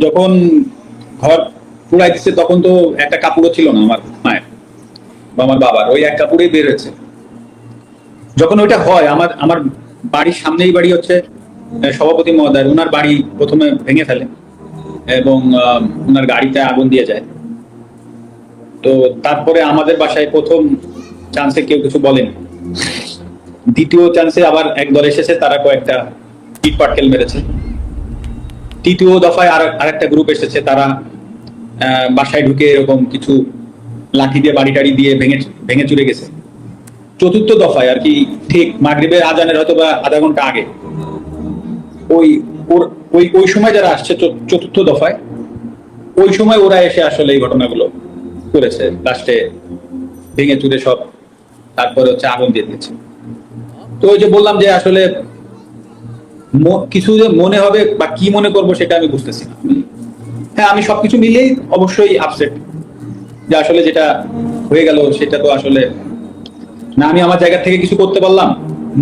যখন ঘর পুরাই দিচ্ছে তখন তো একটা কাপড়ও ছিল না আমার মায়ের বা আমার বাবার, ওই এক কাপড়েই বের হয়েছে। যখন ওইটা হয়, আমার আমার বাড়ির সামনেই বাড়ি হচ্ছে সভাপতি মহোদয়, ওনার বাড়ি প্রথমে ভেঙে ফেলে এবং ওনার গাড়িতে আগুন দিয়ে যায়। তো তারপরে আমাদের বাসায় প্রথম চান্সে কেউ কিছু বলেন, দ্বিতীয় চান্সে আবার একদল এসেছে, তারা কয়েকটা ইট পাটকেল মেরেছে। তৃতীয় দফায় আরেকটা গ্রুপ এসেছে, তারা বাসায় ঢুকে এরকম কিছু লাঠি দিয়ে বাড়ি টাড়ি দিয়ে ভেঙে ভেঙে চুরে গেছে। চতুর্থ দফায় আর কি, ঠিক মাগরিবের আজানের হয়তো বা আধা ঘন্টা আগে, ওই ওই ওই সময় যারা আসছে চতুর্থ দফায়, ওই সময় ওরা এসে আসলে এই ঘটনাগুলো করেছে, লাস্টে ভেঙে চুরে সব, তারপরে হচ্ছে আগুন দিয়ে দিয়েছে। তো ওই যে বললাম যে আসলে কিছু যে মনে হবে বা কি মনে করবো সেটা আমি বুঝতেছি না। হ্যাঁ, আমি সবকিছু মিলিয়েই অবশ্যই আপসেট যে আসলে যেটা হয়ে গেল সেটা তো আসলে না আমি আমার জায়গা থেকে কিছু করতে পারলাম,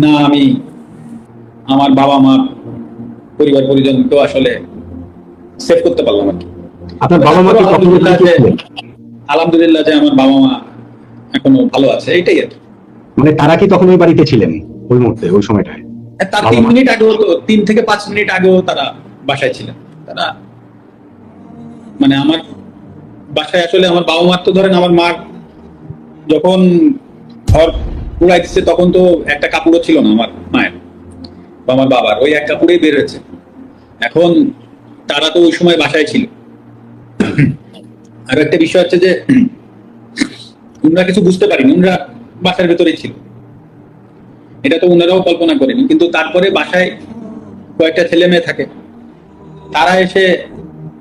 না আমি আমার বাবা মা পরিবার পরিজনকেও আসলে সেভ করতে পারলাম আর কি। আপনার বাবা মা কি কখনো আলহামদুলিল্লাহ যে আমার বাবা মা এখনো ভালো আছে, এইটাই আর কি। মানে তারা কি তখন ওই বাড়িতে ছিলেন ওই মুহূর্তে, ওই সময়টায়? তার 3 মিনিট আগেও তো, 3 থেকে 5 মিনিট আগেও তারা বাসায় ছিলেন। তারা মানে আমার বাসায় আসলে আমার বাবা মার তো ধরেন, আমার মার যখন ঘর পুরাই দিচ্ছে তখন তো একটা কাপড়ও ছিল না আমার মায়ের বা আমার বাবার, ওই এক কাপড়েই বের হয়েছে। এখন তারা তো ওই সময় বাসায় ছিল। আর একটা বিষয় হচ্ছে যে উনারা কিছু বুঝতে পারিনি, উনারা বাসার ভেতরেই ছিল, এটা তো উনারাও কল্পনা করেনি। কিন্তু তারপরে বাসায় কয়েকটা ছেলে মেয়ে থাকে, তারা এসে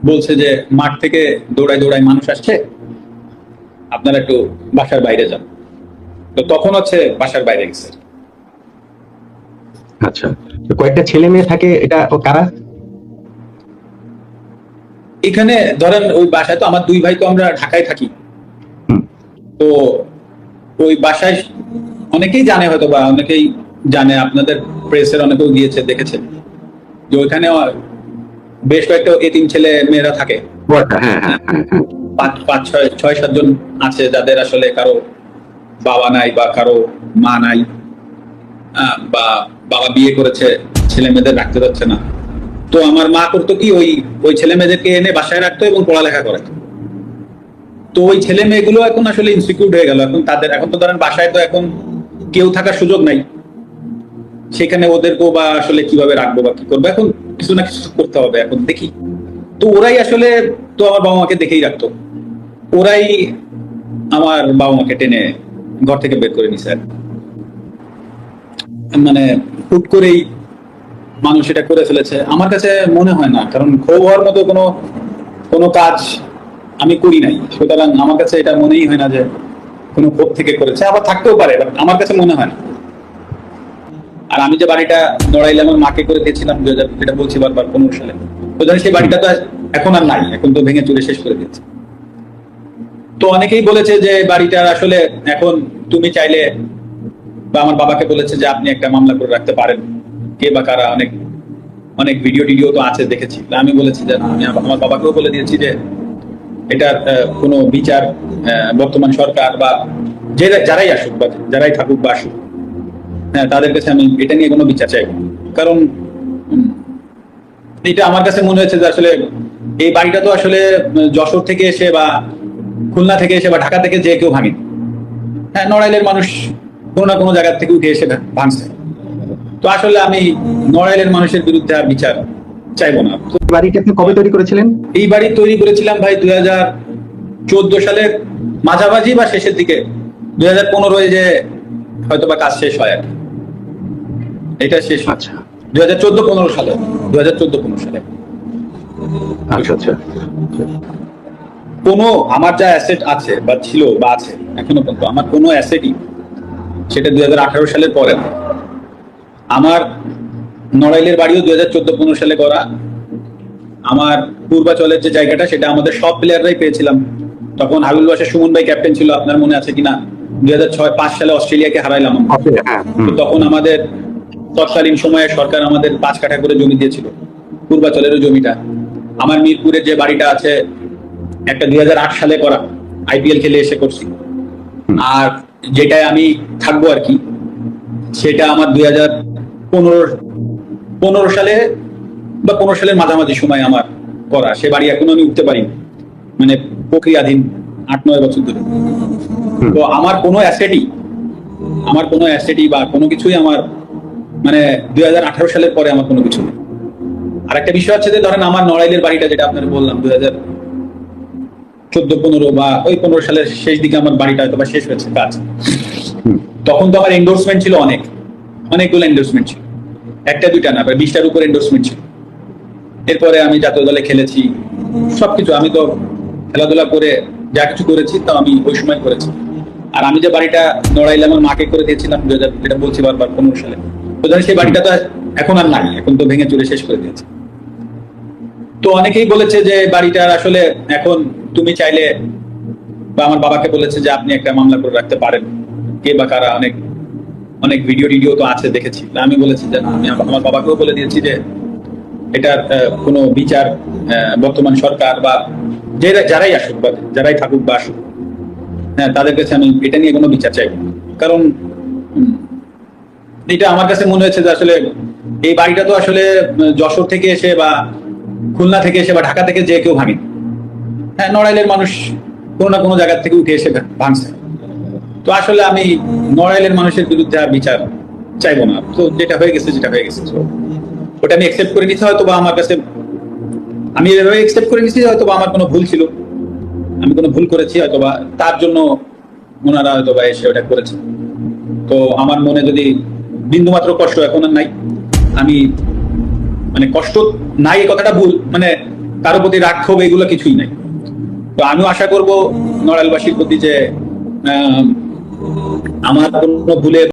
বলছে যে মাঠ থেকে দৌড়ায় দৌড়ায় মানুষ আসছে, আপনারা একটু বাসার বাইরে যান। তো তখন হচ্ছে বাসার বাইরে গেছে। আচ্ছা, তো কয়েকটা ছেলে মেয়ে থাকে, এটা কারা? এখানে ধরেন ওই বাসায় তো আমার 2 ভাই, তো আমরা ঢাকায় থাকি। তো ওই বাসায় অনেকেই জানে, হয়তো বা অনেকেই জানে, আপনাদের প্রেসের অনেকেও গিয়েছে, দেখেছে যে ওইখানে বেশ কয়েকটা এতিম ছেলে মেয়েরা থাকে। হ্যাঁ হ্যাঁ হ্যাঁ হ্যাঁ। 6-7 জন আছে যাদের আসলে কারো বাবা নাই বা কারো মা নাই, বা বাবা বিয়ে করেছে, ছেলে মেয়েদের রাখতে যাচ্ছে না। তো আমার মা করতো কি, ওই ওই ছেলে মেয়েদেরকে এনে বাসায় রাখতো এবং পড়ালেখা করাতো। তো ওই ছেলে মেয়েগুলো এখন আসলে ইনসিকিউর হয়ে গেল। এখন তাদের, এখন তো ধরেন বাসায় তো এখন কেউ থাকার সুযোগ নাই, সেখানে ওদেরকেও বা আসলে কিভাবে রাখবো বা কি করবো, এখন কিছু না কিছু করতে হবে। এখন দেখি, তো ওরাই আসলে তো আমার বাবা মাকে দেখেই রাখতো, ওরাই আমার বাবা মাকে টেনে ঘর থেকে বের করে নিছে। মানে হুট করেই মানুষ এটা করে ফেলেছে আমার কাছে মনে হয় না, কারণ ক্ষোভ হওয়ার মতো কোনো কোনো কাজ আমি করি নাই, সুতরাং আমার কাছে এটা মনেই হয় না যে কোনো ক্ষোভ থেকে করেছে। আবার থাকতেও পারে, আমার কাছে মনে হয় না। আর আমি যে বাড়িটা নড়াইলে আমার মাকে করে দিয়েছিলাম 2000, যেটা বলছি বারবার, 15 সালে, তো জানি সেই বাড়িটা তো এখন আর নাই, এখন তো ভেঙে চুরে শেষ করে দিয়েছে। তো অনেকেই বলেছে যে বাড়িটার আসলে এখন তুমি চাইলে, বা আমার বাবাকে বলেছে যে আপনি একটা মামলা করে রাখতে পারেন, কে বা কারা, অনেক অনেক ভিডিও টিডিও তো আছে, দেখেছি। আমি বলেছি যে আমি আমার বাবাকেও বলে দিয়েছি যে এটার কোনো বিচার বর্তমান সরকার বা যারাই আসুক বা যারাই থাকুক বা আসুক, হ্যাঁ, তাদের কাছে আমি এটা নিয়ে কোনো বিচার চাইব। কারণ এটা আমার কাছে মনে হয়েছে যে আসলে এই বাড়িটা তো আসলে যশোর থেকে এসে বা খুলনা থেকে এসে বা ঢাকা থেকে যে কেউ ভাঙে। হ্যাঁ, নড়াইলের মানুষ কোনো না কোনো জায়গা থেকে উঠে এসে ভাঙছে। তো আসলে আমি নড়াইলের মানুষের বিরুদ্ধে আর বিচার চাইবো না। বাড়িটা আপনি কবে তৈরি করেছিলেন? এই বাড়ি তৈরি করেছিলাম ভাই 2014 সালের মাঝামাঝি বা শেষের দিকে, 2015 যে হয়তো বা কাজ শেষ হয় আর কি। এটা শেষ, আচ্ছা, 2014-15 সালে, 2014-15 সালে। আচ্ছা আচ্ছা। কোনো আমার যা অ্যাসেট আছে বা ছিল বা আছে এখনো পর্যন্ত, আমার কোনো অ্যাসেটই সেটা 2018 সালের পরে না। আমার নড়াইলের বাড়িও 2014-15 সালে করা। আমার পূর্বাচলের যে জায়গাটা, সেটা আমাদের সব প্লেয়াররাই পেয়েছিলাম। তখন হাবিবুল বাশার সুমন ভাই ক্যাপ্টেন ছিল, আপনার মনে আছে কিনা, 2006-5 সালে অস্ট্রেলিয়াকে হারাইলাম। তখন আমাদের তৎকালীন সময়ে সরকার আমাদের 5 কাঠা করে জমি দিয়েছিল, পূর্বাচলেরও জমিটা। আমার মিরপুরের যে বাড়িটা আছে একটা 2008 সালে করা, আইপিএল খেলে এসে করছি। আর যেটায় আমি থাকবো আর কি, সেটা আমার 2015 সালে বা 15 সালের মাঝামাঝি সময় আমার করা। সে বাড়ি এখনো আমি উঠতে পারিনি, মানে প্রক্রিয়াধীন 8-9 বছর ধরে। তো আমার কোনো অ্যাসেটই বা কোনো কিছুই আমার মানে 2018 সালের পরে আমার কোনো কিছু নেই। আর একটা বিষয় আছে যে ধরেন আমার নড়াইলের বাড়িটা, যেটা আপনার বললাম 2014-15 বা ওই 15 সালের শেষ দিকে আমার বাড়িটা হয়তো বা শেষ হয়েছে কাজ। তখন তো আমার এন্ডোর্সমেন্ট ছিল অনেকগুলো এন্ডোর্সমেন্ট ছিল, একটা দুইটা না, প্রায় 20টার উপর এন্ডোর্সমেন্ট ছিল। এরপরে আমি জাতীয় দলে খেলেছি, সবকিছু আমি তো খেলাধুলা করে যা কিছু করেছি তা আমি ওই সময় করেছি। আর আমি যে বাড়িটা নড়াইলে আমার মাকে করে দিয়েছিলাম 2000, যেটা বলছি বারবার 15 সালে, তো জানি সেই বাড়িটা তো এখন আর নাই, এখন তো ভেঙে চুরে শেষ করে দিয়েছে। তো অনেকেই বলেছে যে বাড়িটার আসলে এখন তুমি চাইলে, বা আমার বাবাকে বলেছে যে আপনি একটা মামলা করে রাখতে পারেন, কে বা কারা, অনেক অনেক ভিডিও তো আছে দেখেছি। আমি বলেছি যে আমি আমার বাবাকেও বলে দিয়েছি যে এটার কোনো বিচার বর্তমান সরকার বা যারাই আসুক বা যারাই থাকুক বা আসুক, হ্যাঁ, তাদের কাছে আমি এটা নিয়ে কোনো বিচার চাইব না। কারণ এটা আমার কাছে মনে হয়েছে যে আসলে এই বাড়িটা তো আসলে যশোর থেকে এসে বা খুলনা থেকে এসে বা ঢাকা থেকে যে কেউ ভাঙে। হ্যাঁ, নড়াইলের মানুষ কোনো না কোনো জায়গা থেকে উঠে এসে ভাঙছে। তো আসলে আমি নড়াইলের মানুষের বিরুদ্ধে আর বিচার চাইবো না। তো যেটা হয়ে গেছে তো ওটা আমি একসেপ্ট করে নিতে, হয়তো বা আমার কাছে আমি এভাবে একসেপ্ট করে নিচ্ছি, হয়তো বা আমার কোনো ভুল ছিল, আমি কোনো ভুল করেছি, হয়তো বা তার জন্য ওনারা হয়তো বা এসে ওটা করেছে। তো আমার মনে যদি বিন্দুমাত্র কষ্ট এখন আর নাই, আমি মানে কষ্ট নাই এই কথাটা ভুল, মানে কারো প্রতি রাগ ক্ষোভ এগুলো কিছুই নাই। তো আমিও আশা করব নড়াইলবাসীর প্রতি যে আমার কোনো ভুলে